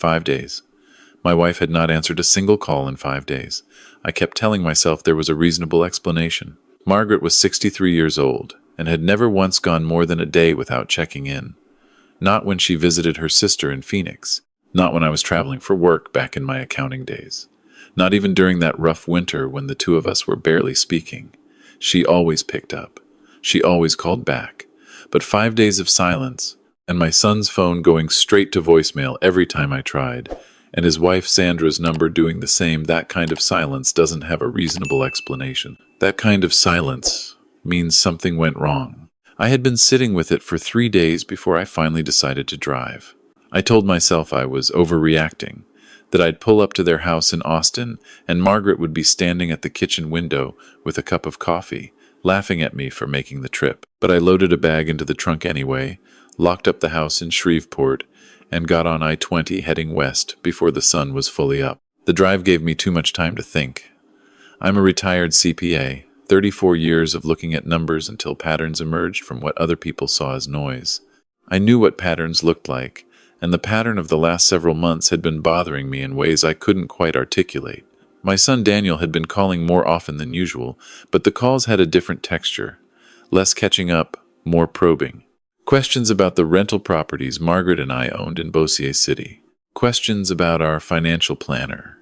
5 days. My wife had not answered a single call in 5 days. I kept telling myself there was a reasonable explanation. Margaret was 63 years old and had never once gone more than a day without checking in. Not when she visited her sister in Phoenix. Not when I was traveling for work back in my accounting days. Not even during that rough winter when the two of us were barely speaking. She always picked up. She always called back. But 5 days of silence, and my son's phone going straight to voicemail every time I tried, and his wife Sandra's number doing the same, that kind of silence doesn't have a reasonable explanation. That kind of silence means something went wrong. I had been sitting with it for 3 days before I finally decided to drive. I told myself I was overreacting, that I'd pull up to their house in Austin and Margaret would be standing at the kitchen window with a cup of coffee, laughing at me for making the trip. But I loaded a bag into the trunk anyway, locked up the house in Shreveport, and got on I-20 heading west before the sun was fully up. The drive gave me too much time to think. I'm a retired CPA, 34 years of looking at numbers until patterns emerged from what other people saw as noise. I knew what patterns looked like, and the pattern of the last several months had been bothering me in ways I couldn't quite articulate. My son Daniel had been calling more often than usual, but the calls had a different texture. Less catching up, more probing. Questions about the rental properties Margaret and I owned in Bossier City. Questions about our financial planner.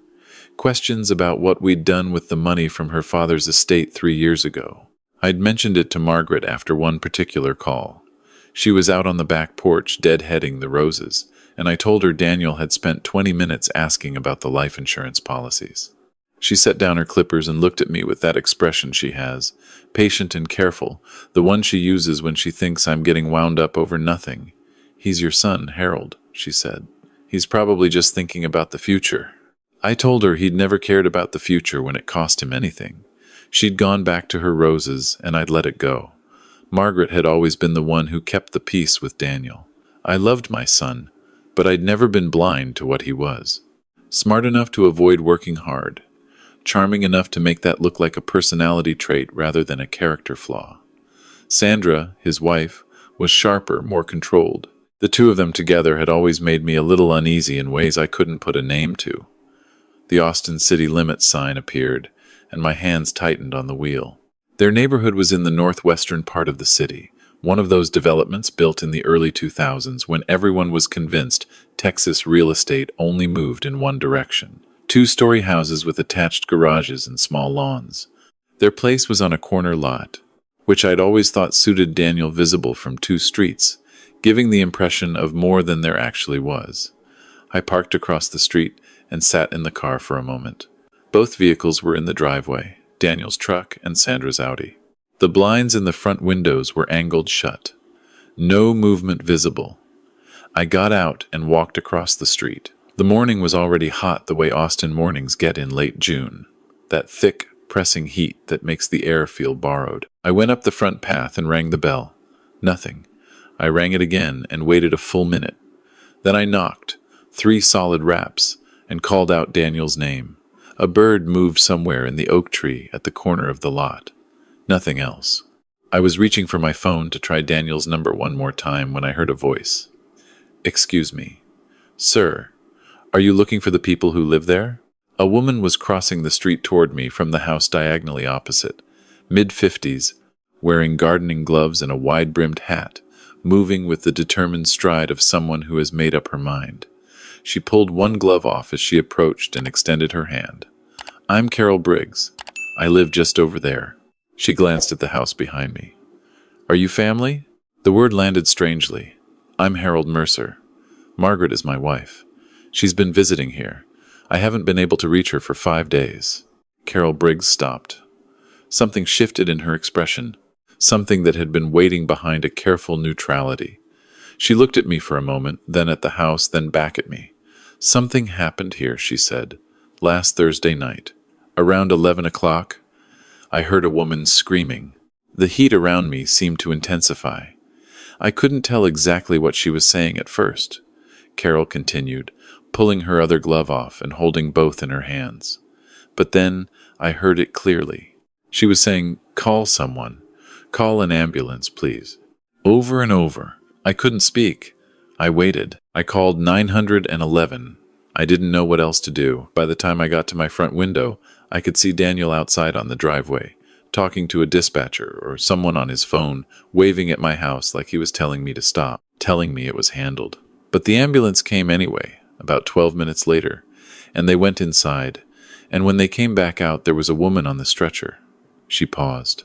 Questions about what we'd done with the money from her father's estate 3 years ago. I'd mentioned it to Margaret after one particular call. She was out on the back porch deadheading the roses, and I told her Daniel had spent 20 minutes asking about the life insurance policies. She set down her clippers and looked at me with that expression she has, patient and careful, the one she uses when she thinks I'm getting wound up over nothing. "He's your son, Harold," she said. "He's probably just thinking about the future." I told her he'd never cared about the future when it cost him anything. She'd gone back to her roses, and I'd let it go. Margaret had always been the one who kept the peace with Daniel. I loved my son, but I'd never been blind to what he was. Smart enough to avoid working hard. Charming enough to make that look like a personality trait rather than a character flaw. Sandra, his wife, was sharper, more controlled. The two of them together had always made me a little uneasy in ways I couldn't put a name to. The Austin city limits sign appeared, and my hands tightened on the wheel. Their neighborhood was in the northwestern part of the city, one of those developments built in the early 2000s when everyone was convinced Texas real estate only moved in one direction. 2-story houses with attached garages and small lawns. Their place was on a corner lot, which I'd always thought suited Daniel, visible from 2 streets, giving the impression of more than there actually was. I parked across the street and sat in the car for a moment. Both vehicles were in the driveway, Daniel's truck and Sandra's Audi. The blinds in the front windows were angled shut. No movement visible. I got out and walked across the street. The morning was already hot the way Austin mornings get in late June. That thick, pressing heat that makes the air feel borrowed. I went up the front path and rang the bell. Nothing. I rang it again and waited a full minute. Then I knocked, 3 solid raps, and called out Daniel's name. A bird moved somewhere in the oak tree at the corner of the lot. Nothing else. I was reaching for my phone to try Daniel's number one more time when I heard a voice. "Excuse me. Sir, are you looking for the people who live there?" A woman was crossing the street toward me from the house diagonally opposite, mid-50s, wearing gardening gloves and a wide-brimmed hat, moving with the determined stride of someone who has made up her mind. She pulled one glove off as she approached and extended her hand. "I'm Carol Briggs. I live just over there." She glanced at the house behind me. "Are you family?" The word landed strangely. "I'm Harold Mercer. Margaret is my wife. She's been visiting here. I haven't been able to reach her for 5 days." Carol Briggs stopped. Something shifted in her expression, something that had been waiting behind a careful neutrality. She looked at me for a moment, then at the house, then back at me. "Something happened here," she said, "last Thursday night. Around 11 o'clock, I heard a woman screaming. The heat around me seemed to intensify. I couldn't tell exactly what she was saying at first." Carol continued, pulling her other glove off and holding both in her hands. "But then I heard it clearly. She was saying, 'Call someone. Call an ambulance, please.' Over and over. I couldn't speak. I waited. I called 911, I didn't know what else to do. By the time I got to my front window, I could see Daniel outside on the driveway, talking to a dispatcher or someone on his phone, waving at my house like he was telling me to stop, telling me it was handled. But the ambulance came anyway, about 12 minutes later, and they went inside, and when they came back out, there was a woman on the stretcher. She paused.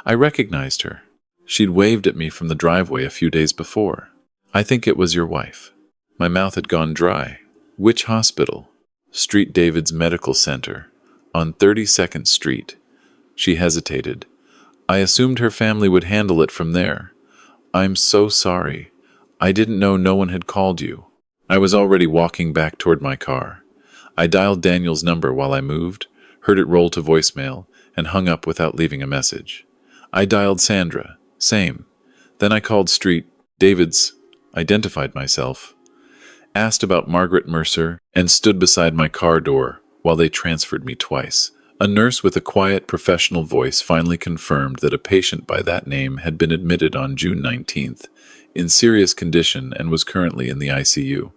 I recognized her. She'd waved at me from the driveway a few days before. I think it was your wife. My mouth had gone dry. Which hospital? Street David's Medical Center, on 32nd Street. She hesitated. I assumed her family would handle it from there. I'm so sorry. I didn't know no one had called you. I was already walking back toward my car. I dialed Daniel's number while I moved, heard it roll to voicemail, and hung up without leaving a message. I dialed Sandra. Same. Then I called Street David's, identified myself, asked about Margaret Mercer, and stood beside my car door while they transferred me twice. A nurse with a quiet, professional voice finally confirmed that a patient by that name had been admitted on June 19th, in serious condition and was currently in the ICU.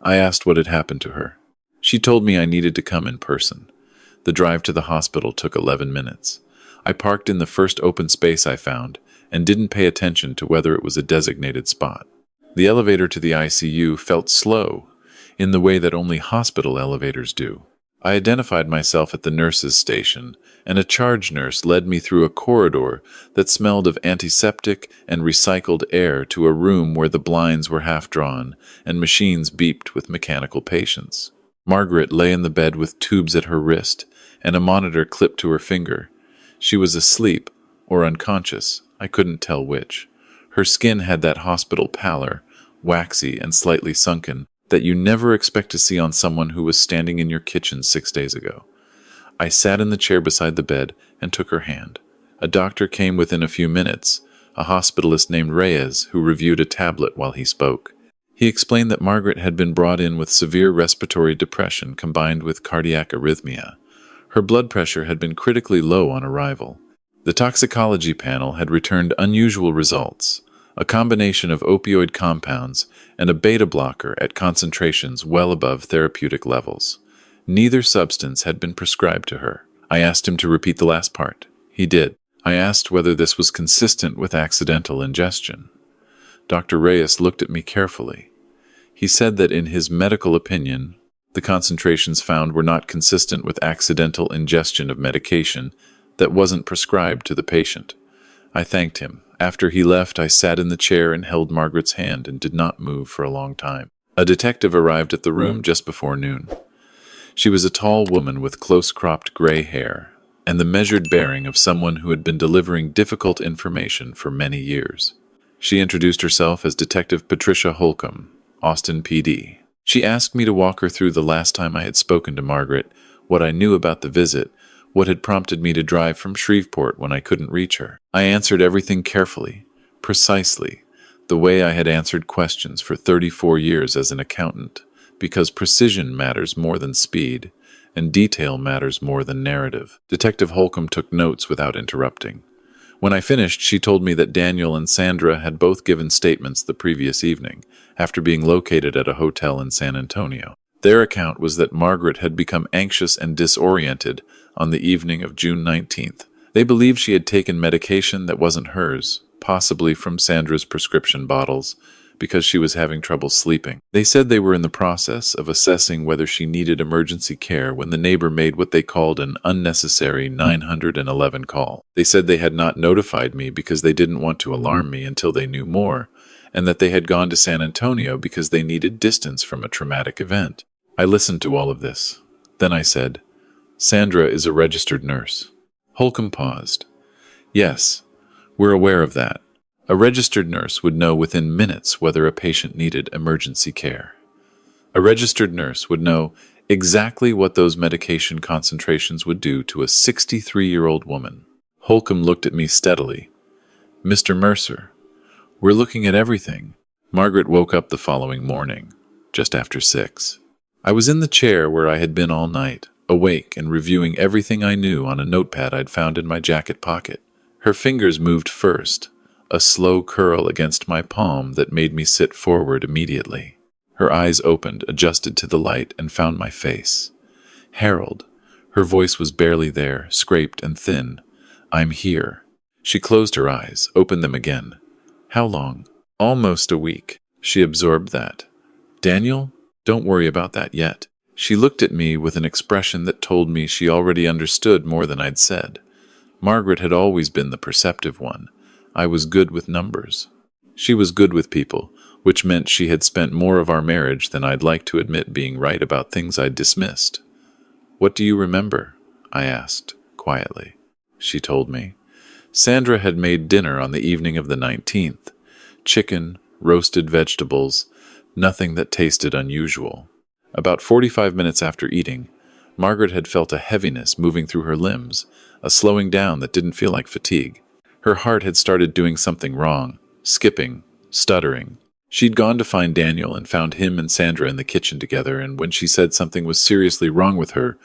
I asked what had happened to her. She told me I needed to come in person. The drive to the hospital took 11 minutes. I parked in the first open space I found and didn't pay attention to whether it was a designated spot. The elevator to the ICU felt slow, in the way that only hospital elevators do. I identified myself at the nurse's station, and a charge nurse led me through a corridor that smelled of antiseptic and recycled air to a room where the blinds were half drawn and machines beeped with mechanical patients. Margaret lay in the bed with tubes at her wrist and a monitor clipped to her finger. She was asleep or unconscious, I couldn't tell which. Her skin had that hospital pallor, waxy and slightly sunken, that you never expect to see on someone who was standing in your kitchen 6 days ago. I sat in the chair beside the bed and took her hand. A doctor came within a few minutes, a hospitalist named Reyes, who reviewed a tablet while he spoke. He explained that Margaret had been brought in with severe respiratory depression combined with cardiac arrhythmia. Her blood pressure had been critically low on arrival. The toxicology panel had returned unusual results, a combination of opioid compounds and a beta blocker at concentrations well above therapeutic levels. Neither substance had been prescribed to her. I asked him to repeat the last part. He did. I asked whether this was consistent with accidental ingestion. Dr. Reyes looked at me carefully. He said that in his medical opinion, the concentrations found were not consistent with accidental ingestion of medication that wasn't prescribed to the patient. I thanked him. After he left, I sat in the chair and held Margaret's hand and did not move for a long time. A detective arrived at the room just before noon. She was a tall woman with close-cropped gray hair and the measured bearing of someone who had been delivering difficult information for many years. She introduced herself as Detective Patricia Holcomb, Austin PD. She asked me to walk her through the last time I had spoken to Margaret, what I knew about the visit, what had prompted me to drive from Shreveport when I couldn't reach her. I answered everything carefully, precisely, the way I had answered questions for 34 years as an accountant, because precision matters more than speed, and detail matters more than narrative. Detective Holcomb took notes without interrupting. When I finished, she told me that Daniel and Sandra had both given statements the previous evening, after being located at a hotel in San Antonio. Their account was that Margaret had become anxious and disoriented on the evening of June 19th. They believed she had taken medication that wasn't hers, possibly from Sandra's prescription bottles, because she was having trouble sleeping. They said they were in the process of assessing whether she needed emergency care when the neighbor made what they called an unnecessary 911 call. They said they had not notified me because they didn't want to alarm me until they knew more, and that they had gone to San Antonio because they needed distance from a traumatic event. I listened to all of this. Then I said, "Sandra is a registered nurse." Holcomb paused. "Yes, we're aware of that. A registered nurse would know within minutes whether a patient needed emergency care. A registered nurse would know exactly what those medication concentrations would do to a 63-year-old woman." Holcomb looked at me steadily. "Mr. Mercer, we're looking at everything." Margaret woke up the following morning, just after 6. I was in the chair where I had been all night, awake and reviewing everything I knew on a notepad I'd found in my jacket pocket. Her fingers moved first, a slow curl against my palm that made me sit forward immediately. Her eyes opened, adjusted to the light, and found my face. Harold. Her voice was barely there, scraped and thin. I'm here. She closed her eyes, opened them again. How long? Almost a week. She absorbed that. Daniel? Don't worry about that yet. She looked at me with an expression that told me she already understood more than I'd said. Margaret had always been the perceptive one. I was good with numbers. She was good with people, which meant she had spent more of our marriage than I'd like to admit being right about things I'd dismissed. What do you remember? I asked, quietly. She told me. Sandra had made dinner on the evening of the 19th. Chicken, roasted vegetables, nothing that tasted unusual. About 45 minutes after eating, Margaret had felt a heaviness moving through her limbs, a slowing down that didn't feel like fatigue. Her heart had started doing something wrong, skipping, stuttering. She'd gone to find Daniel and found him and Sandra in the kitchen together, and when she said something was seriously wrong with her,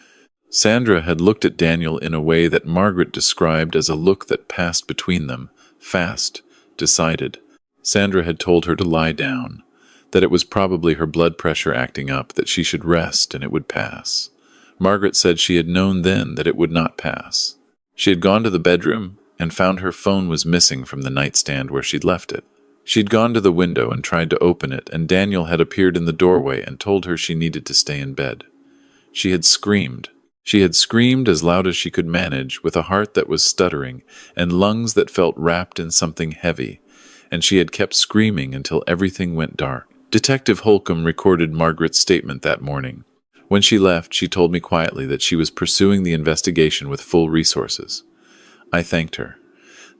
Sandra had looked at Daniel in a way that Margaret described as a look that passed between them, fast, decided. Sandra had told her to lie down, that it was probably her blood pressure acting up, that she should rest and it would pass. Margaret said she had known then that it would not pass. She had gone to the bedroom and found her phone was missing from the nightstand where she'd left it. She'd gone to the window and tried to open it, and Daniel had appeared in the doorway and told her she needed to stay in bed. She had screamed. She had screamed as loud as she could manage, with a heart that was stuttering and lungs that felt wrapped in something heavy, and she had kept screaming until everything went dark. Detective Holcomb recorded Margaret's statement that morning. When she left, she told me quietly that she was pursuing the investigation with full resources. I thanked her.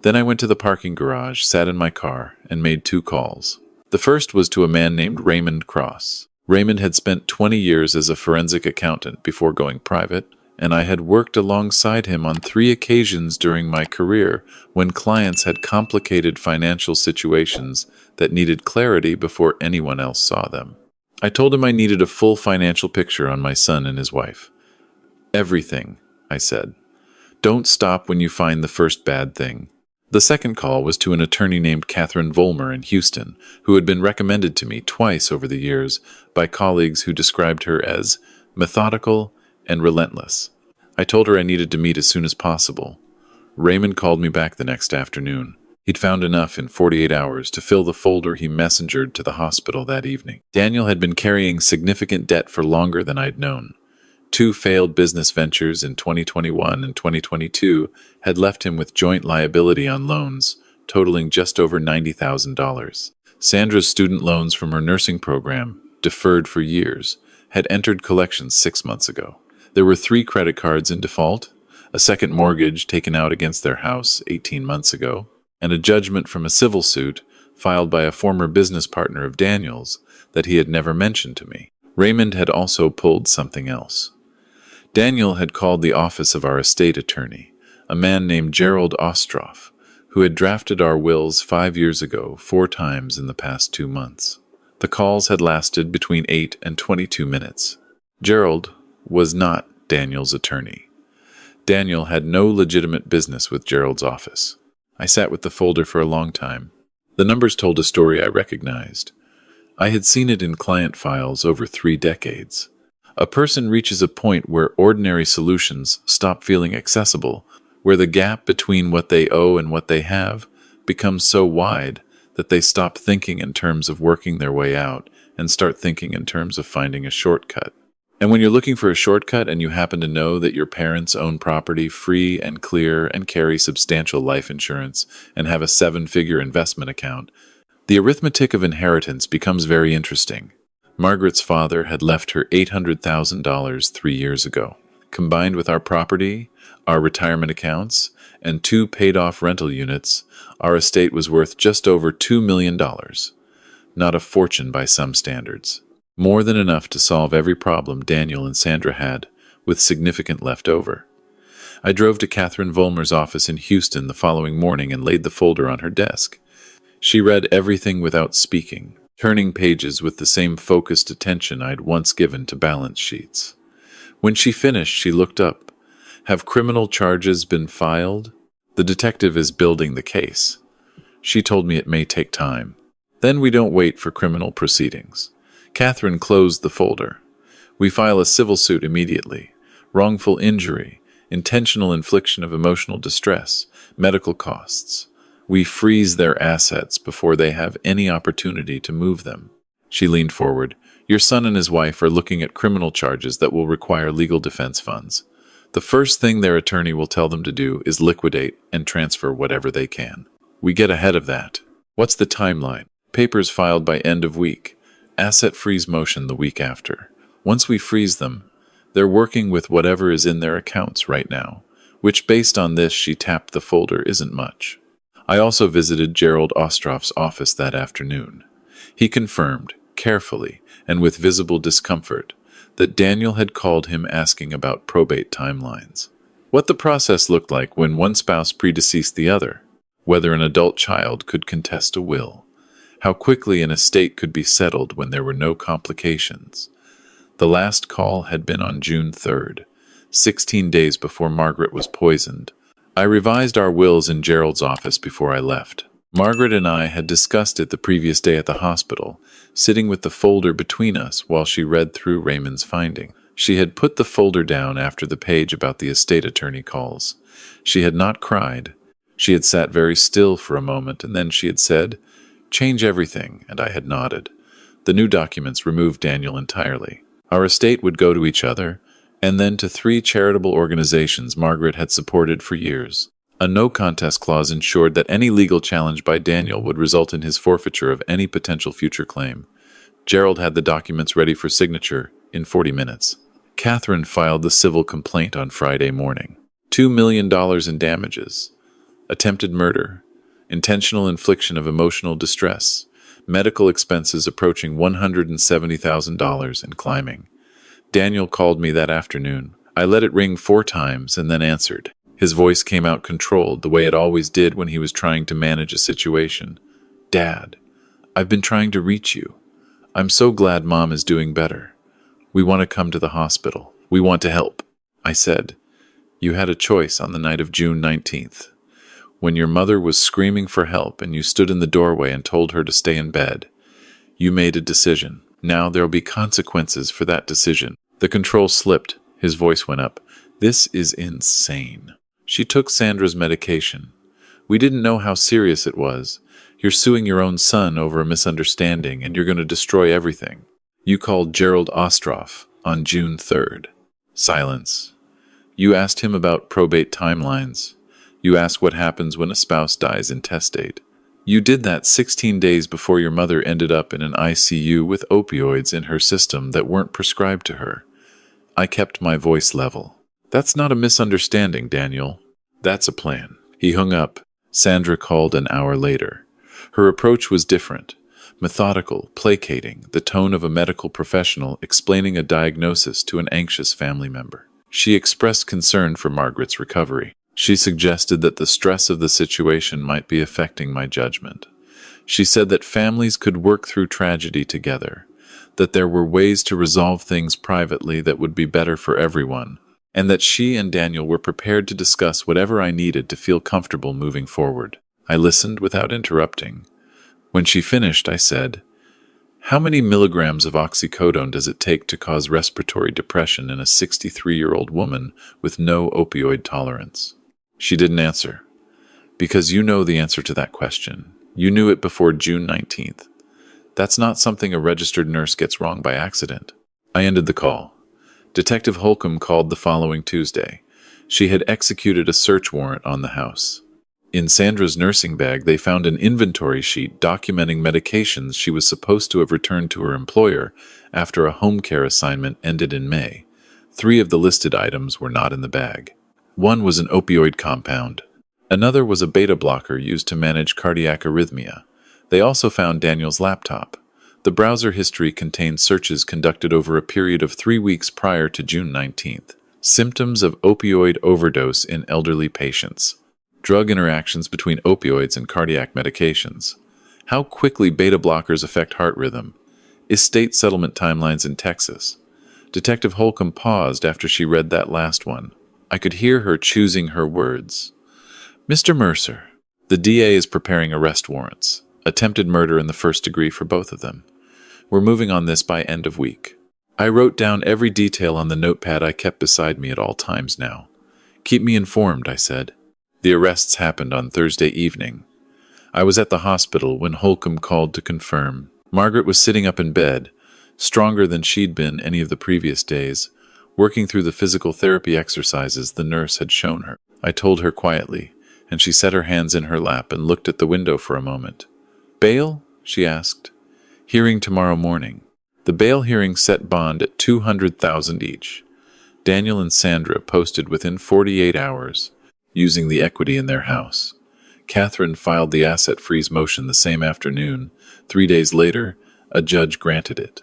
Then I went to the parking garage, sat in my car, and made 2 calls. The first was to a man named Raymond Cross. Raymond had spent 20 years as a forensic accountant before going private, and I had worked alongside him on 3 occasions during my career when clients had complicated financial situations that needed clarity before anyone else saw them. I told him I needed a full financial picture on my son and his wife. Everything, I said. Don't stop when you find the first bad thing. The second call was to an attorney named Catherine Vollmer in Houston, who had been recommended to me twice over the years by colleagues who described her as methodical and relentless. I told her I needed to meet as soon as possible. Raymond called me back the next afternoon. He'd found enough in 48 hours to fill the folder he messengered to the hospital that evening. Daniel had been carrying significant debt for longer than I'd known. 2 failed business ventures in 2021 and 2022 had left him with joint liability on loans, totaling just over $90,000. Sandra's student loans from her nursing program, deferred for years, had entered collections 6 months ago. There were 3 credit cards in default, a second mortgage taken out against their house 18 months ago, and a judgment from a civil suit filed by a former business partner of Daniel's that he had never mentioned to me. Raymond had also pulled something else. Daniel had called the office of our estate attorney, a man named Gerald Ostroff, who had drafted our wills 5 years ago 4 times in the past 2 months. The calls had lasted between 8 and 22 minutes. Gerald was not Daniel's attorney. Daniel had no legitimate business with Gerald's office. I sat with the folder for a long time. The numbers told a story I recognized. I had seen it in client files over 3 decades. A person reaches a point where ordinary solutions stop feeling accessible, where the gap between what they owe and what they have becomes so wide that they stop thinking in terms of working their way out and start thinking in terms of finding a shortcut. And when you're looking for a shortcut and you happen to know that your parents own property free and clear and carry substantial life insurance and have a 7-figure investment account, the arithmetic of inheritance becomes very interesting. Margaret's father had left her $800,000 3 years ago. Combined with our property, our retirement accounts, and 2 paid-off rental units, our estate was worth just over $2 million. Not a fortune by some standards. More than enough to solve every problem Daniel and Sandra had, with significant left over. I drove to Catherine Vollmer's office in Houston the following morning and laid the folder on her desk. She read everything without speaking, turning pages with the same focused attention I'd once given to balance sheets. When she finished, she looked up. Have criminal charges been filed? The detective is building the case. She told me it may take time. Then we don't wait for criminal proceedings. Catherine closed the folder. We file a civil suit immediately. Wrongful injury, intentional infliction of emotional distress, medical costs. We freeze their assets before they have any opportunity to move them. She leaned forward. Your son and his wife are looking at criminal charges that will require legal defense funds. The first thing their attorney will tell them to do is liquidate and transfer whatever they can. We get ahead of that. What's the timeline? Papers filed by end of week. Asset freeze motion the week after. Once we freeze them, they're working with whatever is in their accounts right now, which based on this she tapped the folder isn't much. I also visited Gerald Ostroff's office that afternoon. He confirmed, carefully and with visible discomfort, that Daniel had called him asking about probate timelines. What the process looked like when one spouse predeceased the other, whether an adult child could contest a will, how quickly an estate could be settled when there were no complications. The last call had been on June 3rd, 16 days before Margaret was poisoned. I revised our wills in Gerald's office before I left. Margaret and I had discussed it the previous day at the hospital, sitting with the folder between us while she read through Raymond's finding. She had put the folder down after the page about the estate attorney calls. She had not cried. She had sat very still for a moment, and then she had said, "Change everything," and I had nodded. The new documents removed Daniel entirely. Our estate would go to each other, and then to 3 charitable organizations Margaret had supported for years. A no-contest clause ensured that any legal challenge by Daniel would result in his forfeiture of any potential future claim. Gerald had the documents ready for signature in 40 minutes. Catherine filed the civil complaint on Friday morning. $2 million in damages, attempted murder, intentional infliction of emotional distress, medical expenses approaching $170,000 and climbing. Daniel called me that afternoon. I let it ring 4 times and then answered. His voice came out controlled, the way it always did when he was trying to manage a situation. "Dad, I've been trying to reach you. I'm so glad Mom is doing better. We want to come to the hospital. We want to help." I said, "You had a choice on the night of June 19th. When your mother was screaming for help and you stood in the doorway and told her to stay in bed. You made a decision. Now there'll be consequences for that decision." The control slipped. His voice went up. "This is insane. She took Sandra's medication. We didn't know how serious it was. You're suing your own son over a misunderstanding, and you're going to destroy everything. You called Gerald Ostroff on June 3rd. Silence. You asked him about probate timelines. You asked what happens when a spouse dies intestate. You did that 16 days before your mother ended up in an ICU with opioids in her system that weren't prescribed to her. I kept my voice level. That's not a misunderstanding, Daniel. That's a plan." He hung up. Sandra called an hour later. Her approach was different. Methodical, placating, the tone of a medical professional explaining a diagnosis to an anxious family member. She expressed concern for Margaret's recovery. She suggested that the stress of the situation might be affecting my judgment. She said that families could work through tragedy together, that there were ways to resolve things privately that would be better for everyone, and that she and Daniel were prepared to discuss whatever I needed to feel comfortable moving forward. I listened without interrupting. When she finished, I said, "How many milligrams of oxycodone does it take to cause respiratory depression in a 63-year-old woman with no opioid tolerance?" She didn't answer. "Because you know the answer to that question. You knew it before June 19th. That's not something a registered nurse gets wrong by accident." I ended the call. Detective Holcomb called the following Tuesday. She had executed a search warrant on the house. In Sandra's nursing bag, they found an inventory sheet documenting medications she was supposed to have returned to her employer after a home care assignment ended in May. 3 of the listed items were not in the bag. One was an opioid compound. Another was a beta blocker used to manage cardiac arrhythmia. They also found Daniel's laptop. The browser history contained searches conducted over a period of 3 weeks prior to June 19th. Symptoms of opioid overdose in elderly patients. Drug interactions between opioids and cardiac medications. How quickly beta blockers affect heart rhythm. Estate settlement timelines in Texas. Detective Holcomb paused after she read that last one. I could hear her choosing her words. "Mr. Mercer, the DA is preparing arrest warrants. Attempted murder in the first degree for both of them. We're moving on this by end of week. I wrote down every detail on the notepad I kept beside me at all times now. Keep me informed, I said. The arrests happened on Thursday evening. I was at the hospital when Holcomb called to confirm. Margaret was sitting up in bed, stronger than she'd been any of the previous days, working through the physical therapy exercises the nurse had shown her. I told her quietly, and she set her hands in her lap and looked at the window for a moment. Bail? She asked. Hearing tomorrow morning. The bail hearing set bond at $200,000 each. Daniel and Sandra posted within 48 hours, using the equity in their house. Catherine filed the asset freeze motion the same afternoon. 3 days later, a judge granted it.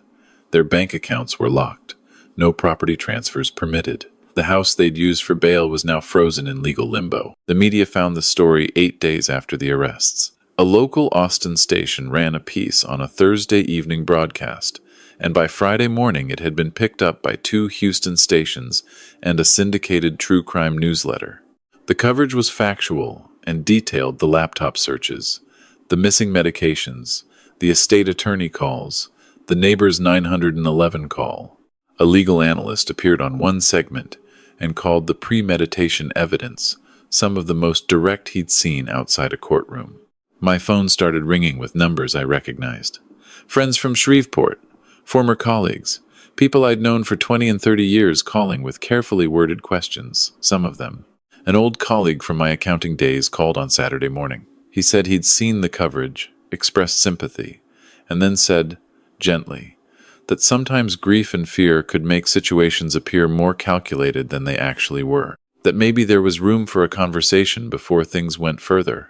Their bank accounts were locked. No property transfers permitted. The house they'd used for bail was now frozen in legal limbo. The media found the story 8 days after the arrests. A local Austin station ran a piece on a Thursday evening broadcast, and by Friday morning it had been picked up by 2 Houston stations and a syndicated true crime newsletter. The coverage was factual and detailed the laptop searches, the missing medications, the estate attorney calls, the neighbor's 911 call. A legal analyst appeared on one segment and called the premeditation evidence some of the most direct he'd seen outside a courtroom. My phone started ringing with numbers I recognized. Friends from Shreveport, former colleagues, people I'd known for 20 and 30 years calling with carefully worded questions, some of them. An old colleague from my accounting days called on Saturday morning. He said he'd seen the coverage, expressed sympathy, and then said, gently, that sometimes grief and fear could make situations appear more calculated than they actually were, that maybe there was room for a conversation before things went further.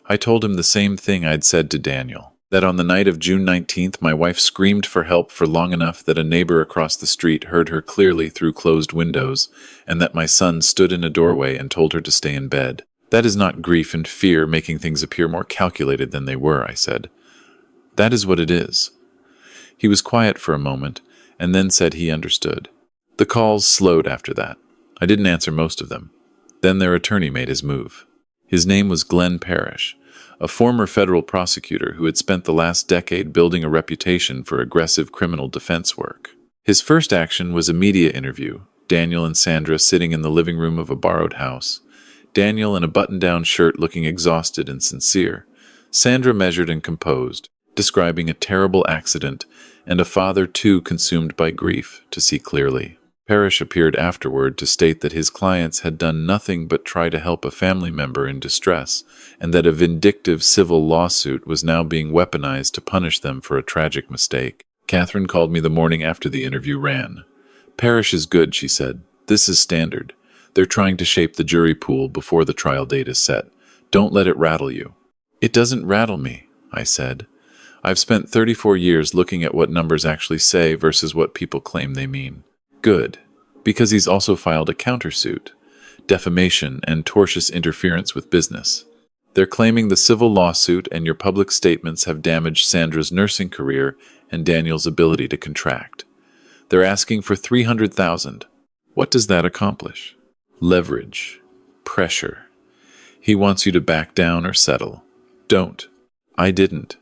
I told him the same thing I'd said to Daniel, that on the night of June 19th my wife screamed for help for long enough that a neighbor across the street heard her clearly through closed windows, and that my son stood in a doorway and told her to stay in bed. That is not grief and fear making things appear more calculated than they were, I said. That is what it is. He was quiet for a moment, and then said he understood. The calls slowed after that. I didn't answer most of them. Then their attorney made his move. His name was Glenn Parrish, a former federal prosecutor who had spent the last decade building a reputation for aggressive criminal defense work. His first action was a media interview, Daniel and Sandra sitting in the living room of a borrowed house. Daniel in a button-down shirt looking exhausted and sincere. Sandra measured and composed, describing a terrible accident and a father too consumed by grief to see clearly. Parrish appeared afterward to state that his clients had done nothing but try to help a family member in distress, and that a vindictive civil lawsuit was now being weaponized to punish them for a tragic mistake. Catherine called me the morning after the interview ran. Parrish is good, she said. This is standard. They're trying to shape the jury pool before the trial date is set. Don't let it rattle you. It doesn't rattle me, I said. I've spent 34 years looking at what numbers actually say versus what people claim they mean. Good, because he's also filed a countersuit, defamation and tortious interference with business. They're claiming the civil lawsuit and your public statements have damaged Sandra's nursing career and Daniel's ability to contract. They're asking for $300,000. What does that accomplish? Leverage. Pressure. He wants you to back down or settle. Don't. I didn't.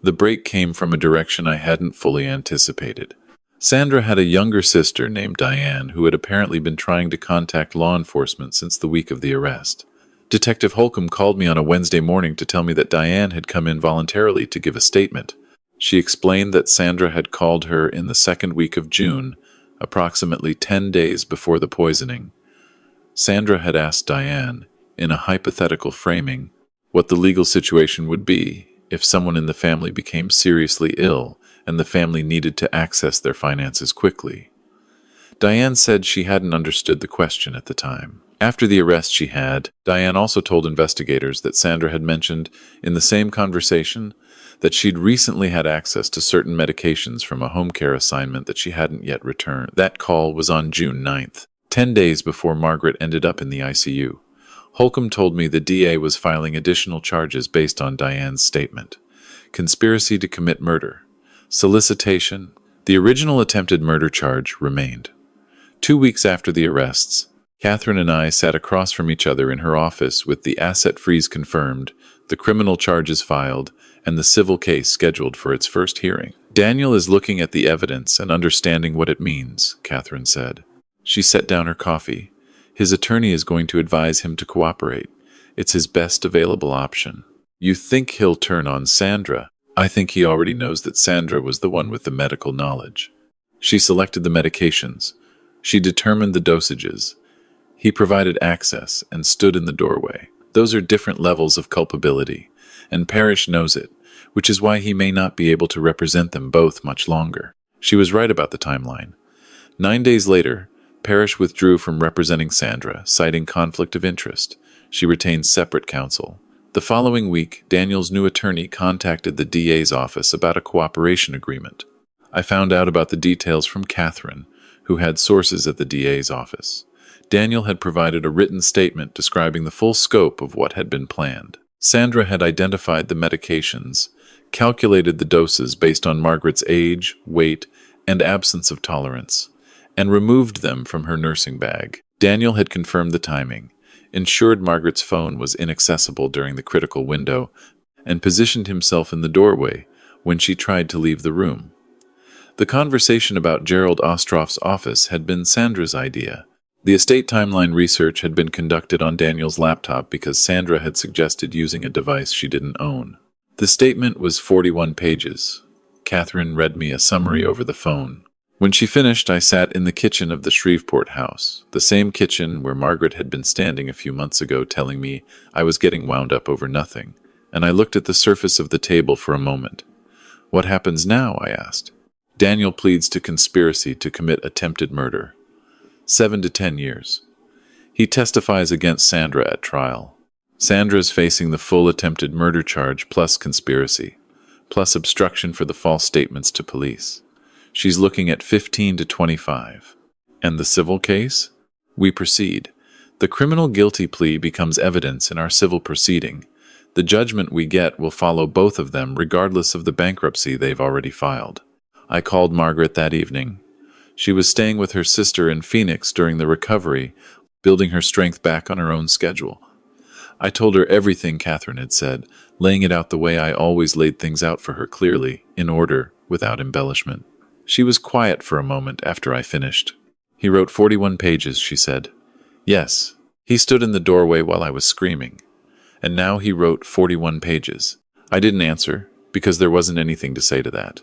The break came from a direction I hadn't fully anticipated. Sandra had a younger sister named Diane who had apparently been trying to contact law enforcement since the week of the arrest. Detective Holcomb called me on a Wednesday morning to tell me that Diane had come in voluntarily to give a statement. She explained that Sandra had called her in the second week of June, approximately 10 days before the poisoning. Sandra had asked Diane, in a hypothetical framing, what the legal situation would be if someone in the family became seriously ill and the family needed to access their finances quickly. Diane said she hadn't understood the question at the time. After the arrest she had, Diane also told investigators that Sandra had mentioned in the same conversation that she'd recently had access to certain medications from a home care assignment that she hadn't yet returned. That call was on June 9th, 10 days before Margaret ended up in the ICU. Holcomb told me the DA was filing additional charges based on Diane's statement. Conspiracy to commit murder. Solicitation. The original attempted murder charge remained. 2 weeks after the arrests, Catherine and I sat across from each other in her office with the asset freeze confirmed, the criminal charges filed, and the civil case scheduled for its first hearing. Daniel is looking at the evidence and understanding what it means, Catherine said. She set down her coffee. His attorney is going to advise him to cooperate. It's his best available option. You think he'll turn on Sandra? I think he already knows that Sandra was the one with the medical knowledge. She selected the medications. She determined the dosages. He provided access and stood in the doorway. Those are different levels of culpability, and Parrish knows it, which is why he may not be able to represent them both much longer. She was right about the timeline. 9 days later, Parrish withdrew from representing Sandra, citing conflict of interest. She retained separate counsel. The following week, Daniel's new attorney contacted the DA's office about a cooperation agreement. I found out about the details from Catherine, who had sources at the DA's office. Daniel had provided a written statement describing the full scope of what had been planned. Sandra had identified the medications, calculated the doses based on Margaret's age, weight, and absence of tolerance, and removed them from her nursing bag. Daniel had confirmed the timing, ensured Margaret's phone was inaccessible during the critical window, and positioned himself in the doorway when she tried to leave the room. The conversation about Gerald Ostroff's office had been Sandra's idea. The estate timeline research had been conducted on Daniel's laptop because Sandra had suggested using a device she didn't own. The statement was 41 pages. Catherine read me a summary over the phone. When she finished, I sat in the kitchen of the Shreveport house, the same kitchen where Margaret had been standing a few months ago telling me I was getting wound up over nothing, and I looked at the surface of the table for a moment. What happens now? I asked. Daniel pleads to conspiracy to commit attempted murder. 7 to 10 years. He testifies against Sandra at trial. Sandra's facing the full attempted murder charge plus conspiracy, plus obstruction for the false statements to police. She's looking at 15 to 25. And the civil case? We proceed. The criminal guilty plea becomes evidence in our civil proceeding. The judgment we get will follow both of them regardless of the bankruptcy they've already filed. I called Margaret that evening. She was staying with her sister in Phoenix during the recovery, building her strength back on her own schedule. I told her everything Catherine had said, laying it out the way I always laid things out for her clearly, in order, without embellishment. She was quiet for a moment after I finished. He wrote 41 pages, she said. Yes. He stood in the doorway while I was screaming. And now he wrote 41 pages. I didn't answer, because there wasn't anything to say to that.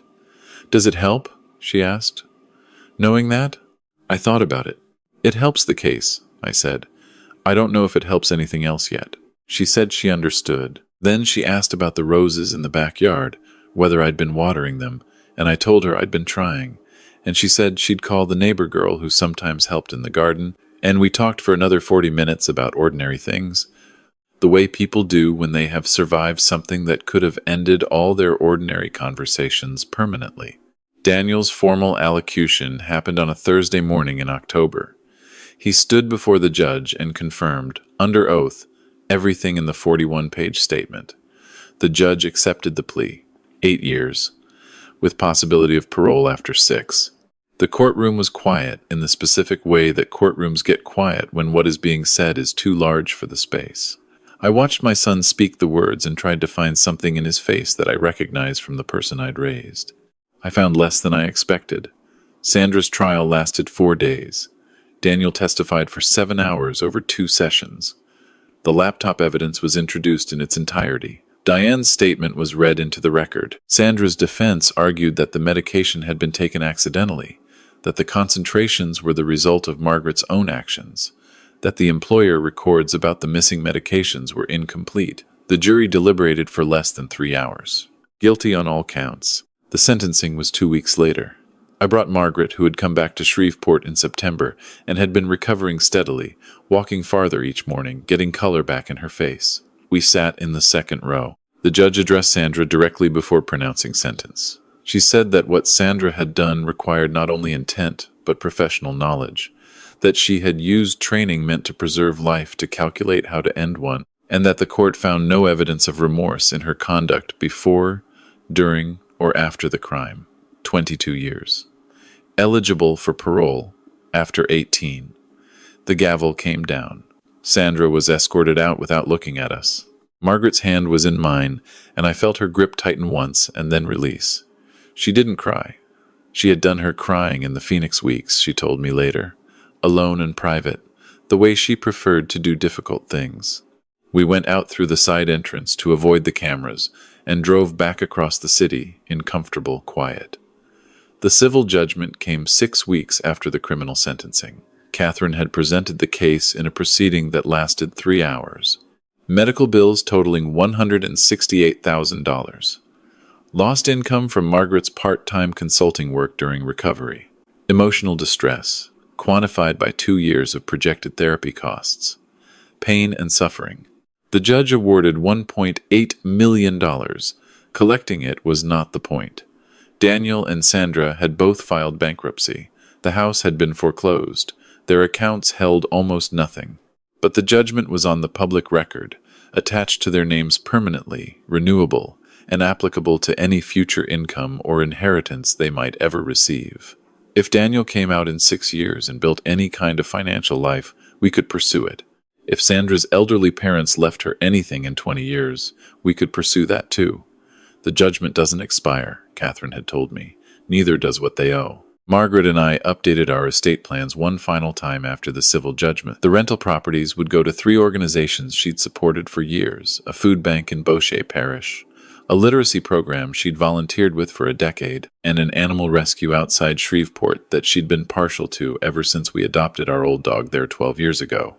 Does it help? She asked. Knowing that? I thought about it. It helps the case, I said. I don't know if it helps anything else yet. She said she understood. Then she asked about the roses in the backyard, whether I'd been watering them, and I told her I'd been trying. And she said she'd call the neighbor girl who sometimes helped in the garden, and we talked for another 40 minutes about ordinary things, the way people do when they have survived something that could have ended all their ordinary conversations permanently. Daniel's formal allocution happened on a Thursday morning in October. He stood before the judge and confirmed, under oath, everything in the 41-page statement. The judge accepted the plea, 8 years, with possibility of parole after 6. The courtroom was quiet in the specific way that courtrooms get quiet when what is being said is too large for the space. I watched my son speak the words and tried to find something in his face that I recognized from the person I'd raised. I found less than I expected. Sandra's trial lasted 4 days. Daniel testified for 7 hours over 2 sessions. The laptop evidence was introduced in its entirety. Diane's statement was read into the record. Sandra's defense argued that the medication had been taken accidentally, that the concentrations were the result of Margaret's own actions, that the employer records about the missing medications were incomplete. The jury deliberated for less than 3 hours. Guilty on all counts. The sentencing was 2 weeks later. I brought Margaret, who had come back to Shreveport in September and had been recovering steadily, walking farther each morning, getting color back in her face. We sat in the second row. The judge addressed Sandra directly before pronouncing sentence. She said that what Sandra had done required not only intent, but professional knowledge, that she had used training meant to preserve life to calculate how to end one, and that the court found no evidence of remorse in her conduct before, during, or after the crime. 22 years. Eligible for parole after 18. The gavel came down. Sandra was escorted out without looking at us. Margaret's hand was in mine, and I felt her grip tighten once and then release. She didn't cry. She had done her crying in the Phoenix weeks, she told me later, alone and private, the way she preferred to do difficult things. We went out through the side entrance to avoid the cameras and drove back across the city in comfortable quiet. The civil judgment came 6 weeks after the criminal sentencing. Catherine had presented the case in a proceeding that lasted 3 hours. Medical bills totaling $168,000. Lost income from Margaret's part-time consulting work during recovery. Emotional distress, quantified by 2 years of projected therapy costs. Pain and suffering. The judge awarded $1.8 million. Collecting it was not the point. Daniel and Sandra had both filed bankruptcy. The house had been foreclosed. Their accounts held almost nothing. But the judgment was on the public record, attached to their names permanently, renewable, and applicable to any future income or inheritance they might ever receive. If Daniel came out in 6 years and built any kind of financial life, we could pursue it. If Sandra's elderly parents left her anything in 20 years, we could pursue that too. The judgment doesn't expire, Catherine had told me. Neither does what they owe. Margaret and I updated our estate plans one final time after the civil judgment. The rental properties would go to 3 organizations she'd supported for years, a food bank in Boucher Parish, a literacy program she'd volunteered with for a decade, and an animal rescue outside Shreveport that she'd been partial to ever since we adopted our old dog there 12 years ago.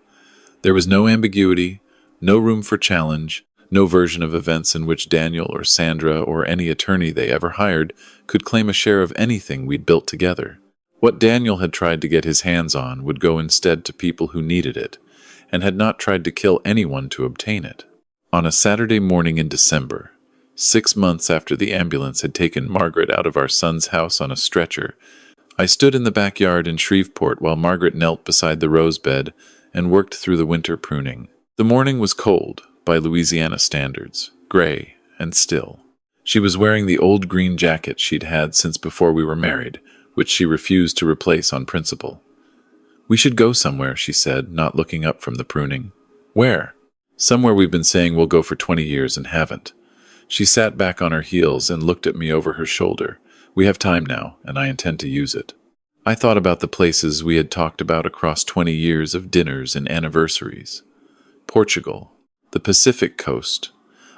There was no ambiguity, no room for challenge, no version of events in which Daniel or Sandra or any attorney they ever hired could claim a share of anything we'd built together. What Daniel had tried to get his hands on would go instead to people who needed it, and had not tried to kill anyone to obtain it. On a Saturday morning in December, 6 months after the ambulance had taken Margaret out of our son's house on a stretcher, I stood in the backyard in Shreveport while Margaret knelt beside the rose bed and worked through the winter pruning. The morning was cold, by Louisiana standards, gray and still. She was wearing the old green jacket she'd had since before we were married, which she refused to replace on principle. "We should go somewhere," she said, not looking up from the pruning. "Where?" "Somewhere we've been saying we'll go for 20 years and haven't." She sat back on her heels and looked at me over her shoulder. "We have time now, and I intend to use it." I thought about the places we had talked about across 20 years of dinners and anniversaries. Portugal, the Pacific coast,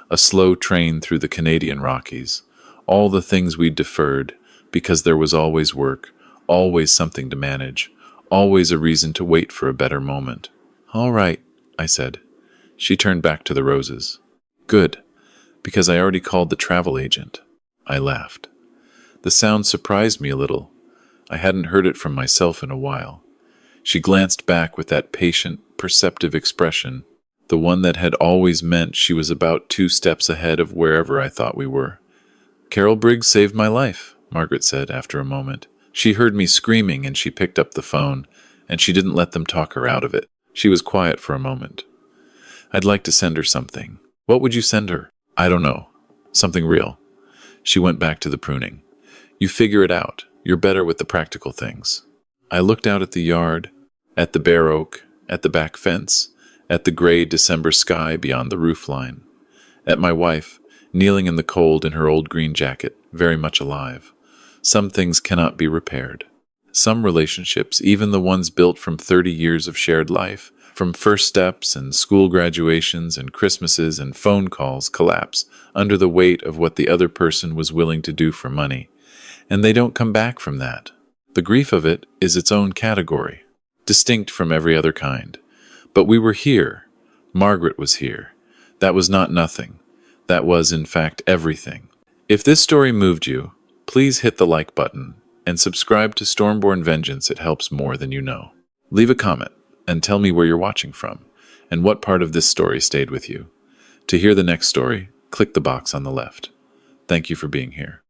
a slow train through the Canadian Rockies, all the things we'd deferred because there was always work, always something to manage, always a reason to wait for a better moment. "All right," I said. She turned back to the roses. "Good, because I already called the travel agent." I laughed. The sound surprised me a little. I hadn't heard it from myself in a while. She glanced back with that patient, perceptive expression, the one that had always meant she was about 2 steps ahead of wherever I thought we were. "Carol Briggs saved my life," Margaret said after a moment. She heard me screaming and she picked up the phone, and she didn't let them talk her out of it. She was quiet for a moment. "I'd like to send her something." "What would you send her?" "I don't know. Something real." She went back to the pruning. "You figure it out. You're better with the practical things." I looked out at the yard, at the bare oak, at the back fence, at the gray December sky beyond the roofline, at my wife, kneeling in the cold in her old green jacket, very much alive. Some things cannot be repaired. Some relationships, even the ones built from 30 years of shared life, from first steps and school graduations and Christmases and phone calls, collapse under the weight of what the other person was willing to do for money. And they don't come back from that. The grief of it is its own category, distinct from every other kind. But we were here. Margaret was here. That was not nothing. That was, in fact, everything. If this story moved you, please hit the like button and subscribe to Stormborn Vengeance. It helps more than you know. Leave a comment and tell me where you're watching from and what part of this story stayed with you. To hear the next story, click the box on the left. Thank you for being here.